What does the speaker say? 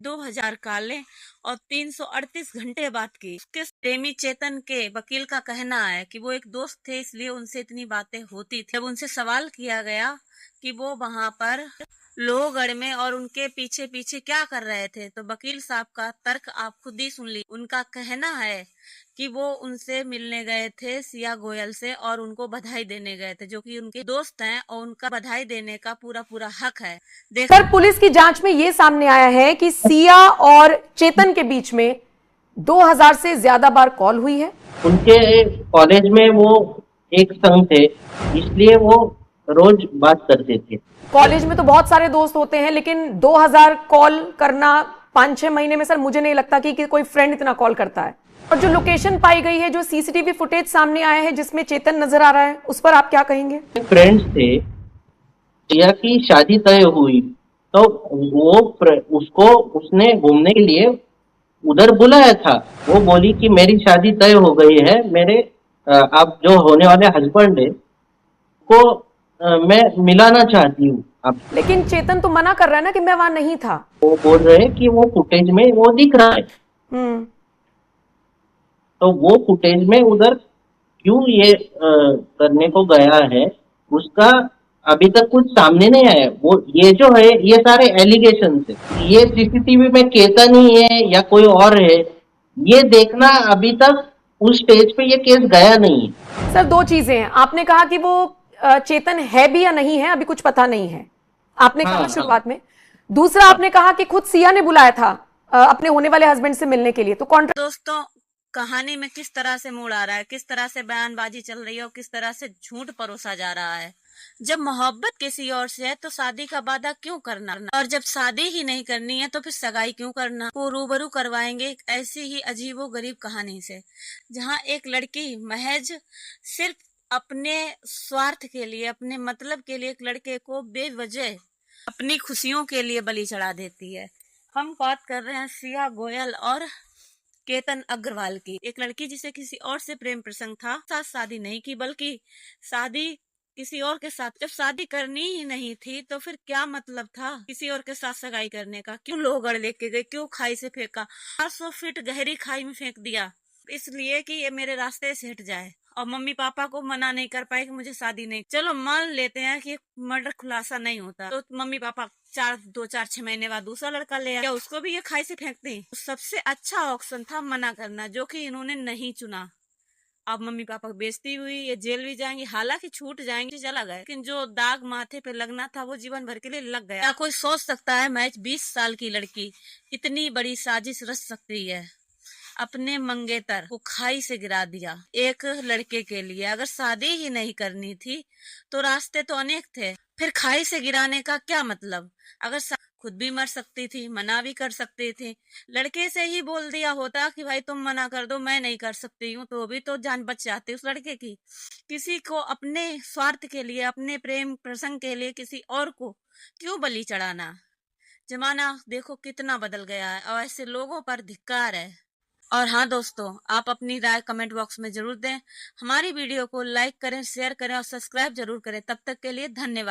2000 काले और 338 घंटे बात की। उसके प्रेमी चेतन के वकील का कहना है कि वो एक दोस्त थे, इसलिए उनसे इतनी बातें होती थी। जब उनसे सवाल किया गया कि वो वहां पर लोहगढ़ में और उनके पीछे पीछे क्या कर रहे थे, तो वकील साहब का तर्क आप खुद ही सुन ली। उनका कहना है कि वो उनसे मिलने गए थे सिया गोयल से और उनको बधाई देने गए थे, जो कि उनके दोस्त हैं और उनका बधाई देने का पूरा पूरा हक है। सर, पुलिस की जांच में यह सामने आया है कि सिया और चेतन के बीच में 2000 से ज्यादा बार कॉल हुई है। उनके कॉलेज में वो एक संग थे, इसलिए वो रोज बात करते थे। कॉलेज में तो बहुत सारे दोस्त होते हैं, लेकिन 2000 कॉल करना 5-6 महीने में, सर मुझे नहीं लगता कि कोई फ्रेंड इतना कॉल करता है। और जो लोकेशन पाई गई है, जो सीसीटीवी फुटेज सामने आया है जिसमें चेतन नजर आ रहा है, उस पर आप क्या कहेंगे? फ्रेंड्स थे, सिया की शादी तय हुई तो उसने घूमने के लिए उधर बुलाया था। वो बोली कि मेरी शादी तय हो गई है, मेरे आप जो होने वाले हस्बैंड है को मैं मिलाना चाहती हूँ आप। लेकिन चेतन तो मना कर रहा है ना कि मैं वहां नहीं था। वो बोल रहे हैं कि वो फुटेज में वो दिख रहा है। तो वो फुटेज में उधर क्यों ये करने को गया है, उसका अभी तक कुछ सामने नहीं आया। वो ये जो है, ये सारे एलिगेशन है। ये सीसीटीवी में केतन ही है या कोई और है, ये देखना अभी तक उस स्टेज पे ये केस गया नहीं है। सर, दो चीजें हैं। आपने कहा कि वो चेतन है भी या नहीं है, अभी कुछ पता नहीं है, आपने कहा शुरुआत में। दूसरा, आपने कहा कि खुद सिया ने बुलाया था अपने होने वाले हस्बैंड से मिलने के लिए। तो दोस्तों, कहानी में किस तरह से मोड़ आ रहा है, किस तरह से बयानबाजी चल रही है और किस तरह से झूठ परोसा जा रहा है। जब मोहब्बत किसी और से है तो शादी का वादा क्यों करना, और जब शादी ही नहीं करनी है तो फिर सगाई क्यों करना। को रूबरू करवाएंगे एक ऐसी ही अजीबो गरीब कहानी से, जहां एक लड़की महज सिर्फ अपने स्वार्थ के लिए, अपने मतलब के लिए एक लड़के को बेवजह अपनी खुशियों के लिए बलि चढ़ा देती है। हम बात कर रहे हैं सिया गोयल और केतन अग्रवाल की। एक लड़की जिसे किसी और से प्रेम प्रसंग था, साथ शादी नहीं की, बल्कि शादी किसी और के साथ। जब शादी करनी ही नहीं थी तो फिर क्या मतलब था किसी और के साथ सगाई करने का। क्यों लोहगढ़ लेके गए, क्यों खाई से फेंका, 800 फीट गहरी खाई में फेंक दिया, इसलिए कि ये मेरे रास्ते से हट जाए। और मम्मी पापा को मना नहीं कर पाए कि मुझे शादी नहीं। चलो मान लेते हैं कि मर्डर खुलासा नहीं होता तो मम्मी पापा 2-4-6 महीने बाद दूसरा लड़का ले आया, उसको भी ये खाई से फेंक दी। सबसे अच्छा ऑप्शन था मना करना, जो कि इन्होंने नहीं चुना। अब मम्मी पापा की बेइज्जती हुई, ये जेल भी जाएंगे, हालांकि छूट जाएंगे, चला गया, लेकिन जो दाग माथे पे लगना था वो जीवन भर के लिए लग गया। क्या कोई सोच सकता है मैच 20 साल की लड़की इतनी बड़ी साजिश रच सकती है? अपने मंगेतर को खाई से गिरा दिया एक लड़के के लिए। अगर शादी ही नहीं करनी थी तो रास्ते तो अनेक थे, फिर खाई से गिराने का क्या मतलब? अगर खुद भी मर सकती थी, मना भी कर सकती थी। लड़के से ही बोल दिया होता कि भाई तुम मना कर दो, मैं नहीं कर सकती हूँ, तो भी तो जान बच जाती उस लड़के की। किसी को अपने स्वार्थ के लिए, अपने प्रेम प्रसंग के लिए किसी और को क्यों बलि चढ़ाना? जमाना देखो कितना बदल गया है और ऐसे लोगों पर धिक्कार है। और हाँ दोस्तों, आप अपनी राय कमेंट बॉक्स में जरूर दें। हमारी वीडियो को लाइक करें, शेयर करें और सब्सक्राइब जरूर करें। तब तक के लिए धन्यवाद।